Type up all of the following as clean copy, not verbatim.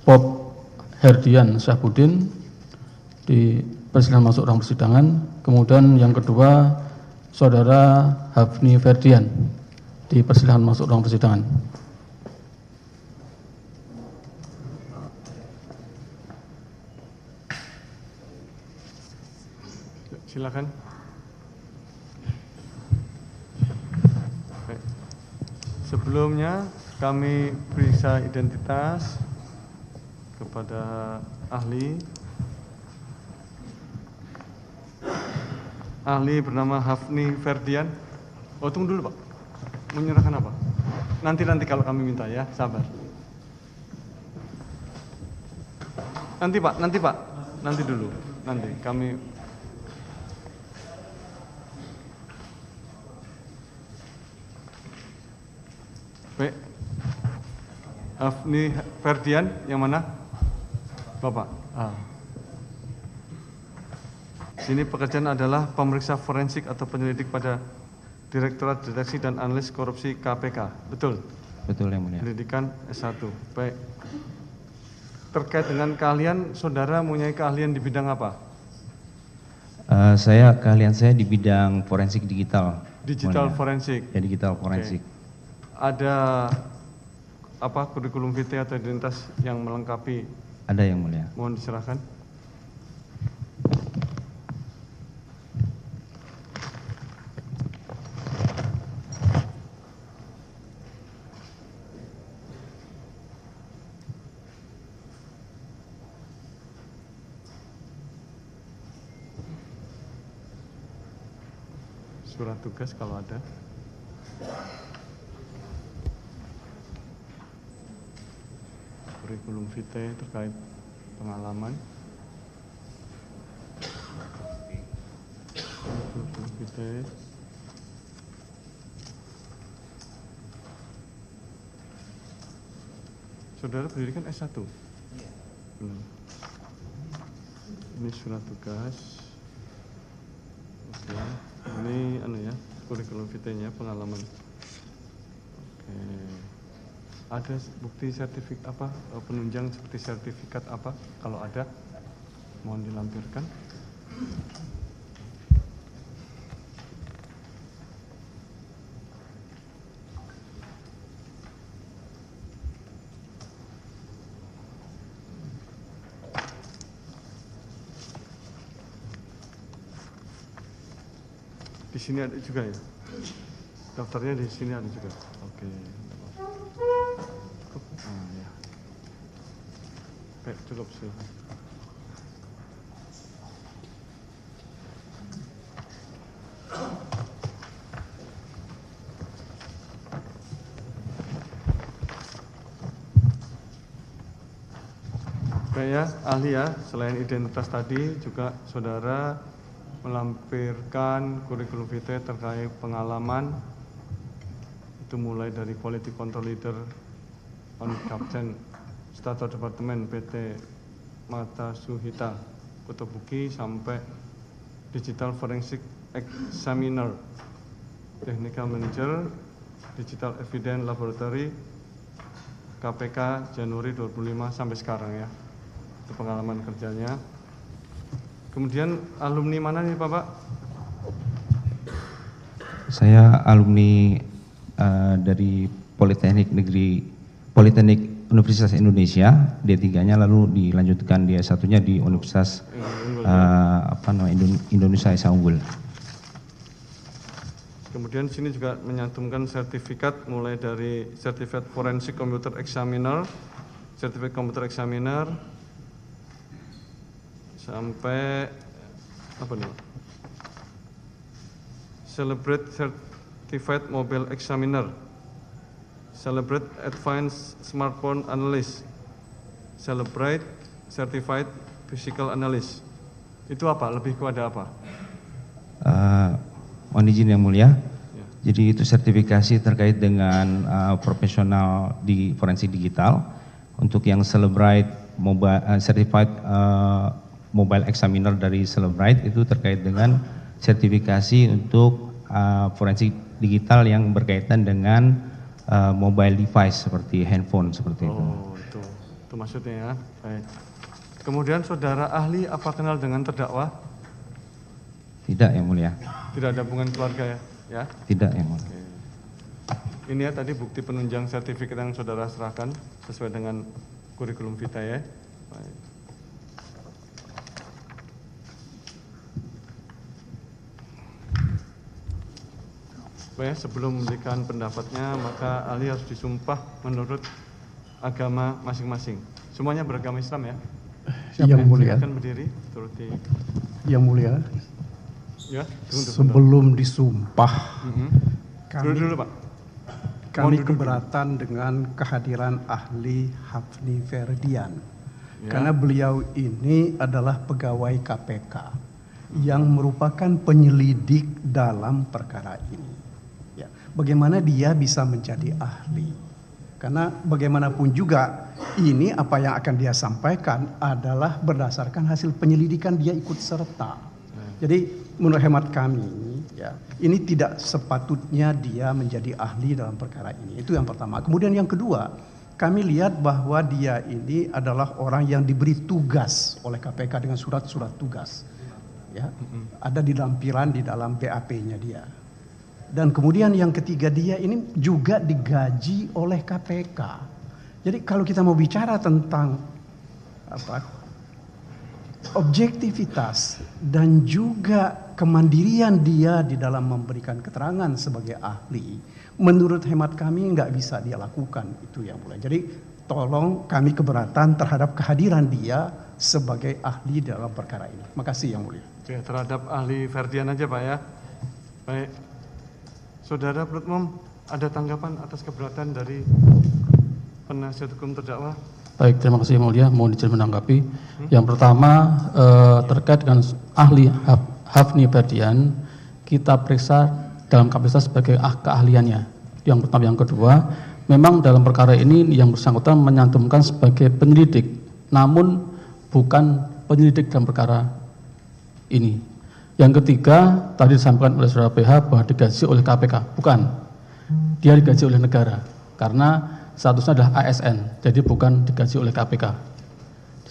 Bob Herdian Syahbudin di persidangan masuk ruang persidangan. Kemudian yang kedua Saudara Hafni Ferdian di persidangan masuk ruang persidangan. Silakan. Baik. Sebelumnya kami periksa identitas kepada ahli. Ahli bernama Hafni Ferdian. Oh, tunggu dulu, Pak. Menyerahkan apa? Nanti kalau kami minta ya, sabar. Nanti Pak. Nanti dulu. Nanti kami. Baik. Hafni Ferdian yang mana? Bapak. Sini pekerjaan adalah pemeriksa forensik atau penyelidik pada Direktorat Deteksi dan Analisis Korupsi KPK. Betul? Betul yang mulia. Pendidikan S1. Baik. Terkait dengan keahlian, saudara mempunyai keahlian di bidang apa? Keahlian saya di bidang forensik digital. Digital forensik. Ya, digital forensik. Ada apa kurikulum vitae atau identitas yang melengkapi? Ada yang mulia. Mohon diserahkan. Surat tugas kalau ada. Kurikulum vitae terkait pengalaman. Kurikulum vitae. Saudara pendidikan S1? Belum. Ini surat tugas. Oke. Ini ya, kurikulum vitae-nya pengalaman. Oke. Ada bukti sertifikat apa, penunjang seperti sertifikat apa? Kalau ada, mohon dilampirkan. Di sini ada juga ya? Daftarnya di sini ada juga. Oke. Ya. Baik, cukup silakan. Baik ya, ahli ya, selain identitas tadi juga saudara melampirkan kurikulum vitae terkait pengalaman itu mulai dari Quality Control Leader on Captain Stator Departemen PT Mata Suhita Kotobuki sampai Digital Forensic Examiner Technical Manager Digital Evidence Laboratory KPK Januari 25 sampai sekarang ya, itu pengalaman kerjanya. Kemudian alumni mana nih Bapak? Saya alumni dari Politeknik Universitas Indonesia, D3-nya lalu dilanjutkan dia satunya di Universitas Indonesia Esa Unggul. Kemudian sini juga menyantumkan sertifikat mulai dari Certified Forensic Computer Examiner, Certified Computer Examiner sampai apa nih? Celebrate Certified Mobile Examiner, Celebrate Advanced Smartphone Analyst, Celebrate Certified Physical Analyst. Itu apa? Lebih kepada apa? Mohon izin yang mulia. Ya. Jadi itu sertifikasi terkait dengan profesional di forensik digital. Untuk yang Celebrate Certified Mobile Examiner dari Celebrite itu terkait dengan sertifikasi untuk forensik digital yang berkaitan dengan mobile device seperti handphone seperti itu. Oh, itu. itu maksudnya ya. Baik. Kemudian saudara ahli apa kenal dengan terdakwa? Tidak, Yang Mulia. Tidak ada hubungan keluarga ya? Ya? Tidak, Yang Mulia. Oke. Ini ya tadi bukti penunjang sertifikat yang saudara serahkan sesuai dengan kurikulum vitae. Baik. Baik, sebelum memberikan pendapatnya, maka ahli harus disumpah menurut agama masing-masing. Semuanya beragama Islam ya? Yang Mulia. Silakan berdiri, turuti. Yang Mulia, Ya, tunggu. sebelum disumpah, Dulu, Pak. kami Mohon duduk keberatan dengan kehadiran ahli Hafni Ferdian. Ya. Karena beliau ini adalah pegawai KPK yang merupakan penyelidik dalam perkara ini. Ya, bagaimana dia bisa menjadi ahli? Karena bagaimanapun juga ini apa yang akan dia sampaikan adalah berdasarkan hasil penyelidikan dia ikut serta. Jadi menurut hemat kami, ya, ini tidak sepatutnya dia menjadi ahli dalam perkara ini. Itu yang pertama. Kemudian yang kedua, kami lihat bahwa dia ini adalah orang yang diberi tugas oleh KPK dengan surat-surat tugas. Ya, ada di lampiran di dalam BAP-nya dia. Dan kemudian yang ketiga, dia ini juga digaji oleh KPK. Jadi kalau kita mau bicara tentang objektivitas dan juga kemandirian dia di dalam memberikan keterangan sebagai ahli, menurut hemat kami nggak bisa dia lakukan itu yang mulai. Jadi tolong kami keberatan terhadap kehadiran dia sebagai ahli dalam perkara ini. Makasih yang mulia. Oke, terhadap ahli Ferdian aja Pak ya. Baik. Saudara penuntut umum, ada tanggapan atas keberatan dari penasihat hukum terdakwa? Baik, terima kasih Yang Mulia. Mohon izin menanggapi. Yang pertama terkait dengan ahli Hafni Ferdian, kita periksa dalam kapasitas sebagai keahliannya. Yang pertama, yang kedua, memang dalam perkara ini yang bersangkutan menyantumkan sebagai penyelidik, namun bukan penyelidik dalam perkara ini. Yang ketiga, tadi disampaikan oleh saudara PH bahwa digaji oleh KPK, bukan. Dia digaji oleh negara, karena statusnya adalah ASN, jadi bukan digaji oleh KPK.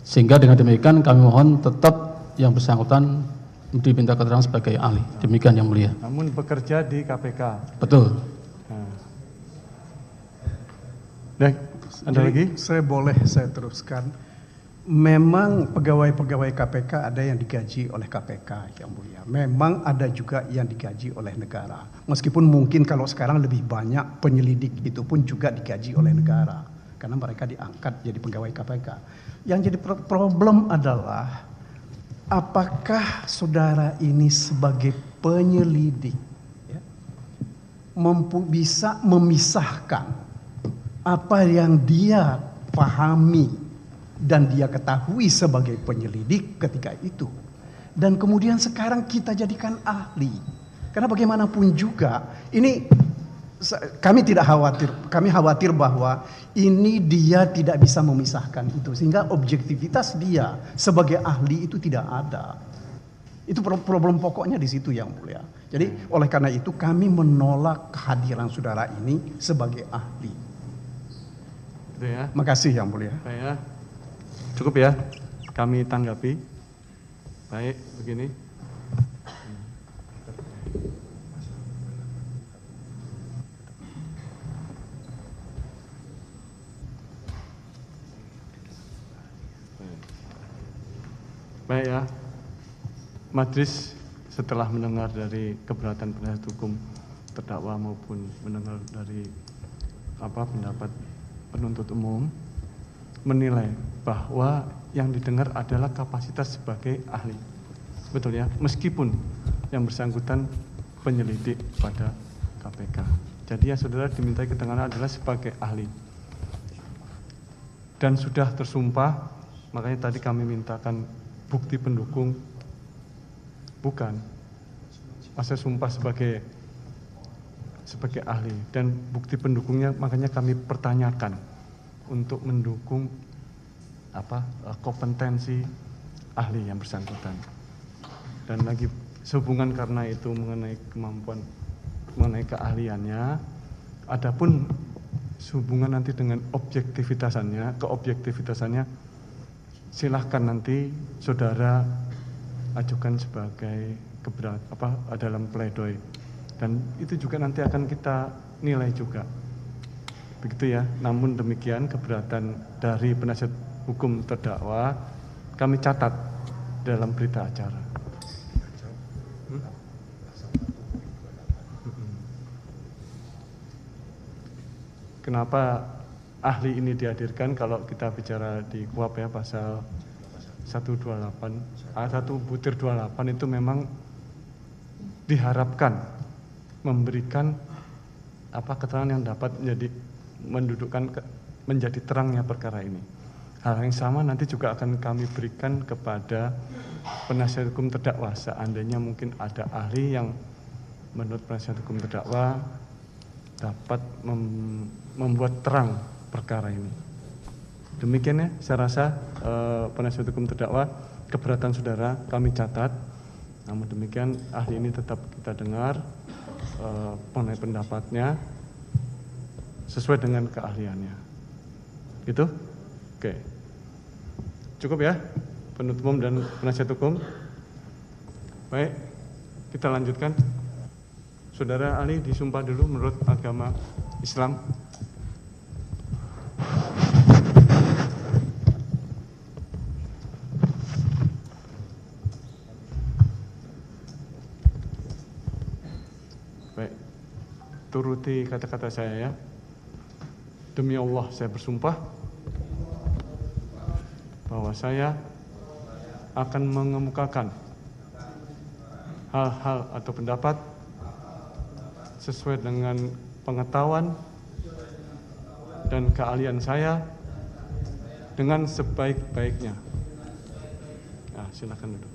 Sehingga dengan demikian kami mohon tetap yang bersangkutan diminta keterangan sebagai ahli. Demikian yang mulia. Namun bekerja di KPK. Betul. Nah. Baik, ada Jadi, lagi? saya teruskan. Memang pegawai-pegawai KPK ada yang digaji oleh KPK yang mulia. Memang ada juga yang digaji oleh negara. Meskipun mungkin kalau sekarang lebih banyak penyelidik itu pun juga digaji oleh negara. Karena mereka diangkat jadi pegawai KPK. Yang jadi problem adalah apakah saudara ini sebagai penyelidik ya, bisa memisahkan apa yang dia pahami dan dia ketahui sebagai penyelidik ketika itu. Dan kemudian sekarang kita jadikan ahli. Karena bagaimanapun juga, ini kami tidak khawatir. Kami khawatir bahwa ini dia tidak bisa memisahkan itu. Sehingga objektivitas dia sebagai ahli itu tidak ada. Itu problem pokoknya di situ yang mulia. Jadi oleh karena itu kami menolak kehadiran saudara ini sebagai ahli. Itu ya. Makasih yang mulia. Baik ya. Cukup ya, kami tanggapi. Baik, begini. Baik ya, majelis setelah mendengar dari keberatan penasihat hukum terdakwa maupun mendengar dari pendapat penuntut umum, menilai bahwa yang didengar adalah kapasitas sebagai ahli. Betul ya, meskipun yang bersangkutan penyelidik pada KPK. Jadi yang saudara dimintai keterangan adalah sebagai ahli. Dan sudah tersumpah, makanya tadi kami mintakan bukti pendukung, bukan. Masa sumpah sebagai ahli. Dan bukti pendukungnya makanya kami pertanyakan untuk mendukung kompetensi ahli yang bersangkutan. Dan lagi sehubungan karena itu mengenai kemampuan, mengenai keahliannya, adapun sehubungan nanti dengan keobjektivitasannya silahkan nanti saudara ajukan sebagai dalam pledoi, dan itu juga nanti akan kita nilai juga, begitu ya. Namun demikian keberatan dari penasihat hukum terdakwa kami catat dalam berita acara. Kenapa ahli ini dihadirkan? Kalau kita bicara di KUHP ya, pasal 128 1/28 itu memang diharapkan memberikan keterangan yang dapat menjadi terangnya perkara ini. Hal yang sama nanti juga akan kami berikan kepada penasihat hukum terdakwa seandainya mungkin ada ahli yang menurut penasihat hukum terdakwa dapat membuat terang perkara ini. Demikian ya, saya rasa penasihat hukum terdakwa, keberatan saudara kami catat. Namun demikian ahli ini tetap kita dengar mengenai pendapatnya sesuai dengan keahliannya. Gitu? Oke. Cukup ya penuntut umum dan penasihat hukum. Baik, kita lanjutkan. Saudara ahli disumpah dulu menurut agama Islam. Baik, turuti kata-kata saya ya. Demi Allah saya bersumpah bahwa saya akan mengemukakan hal-hal atau pendapat sesuai dengan pengetahuan dan keahlian saya dengan sebaik-baiknya. Silakan duduk.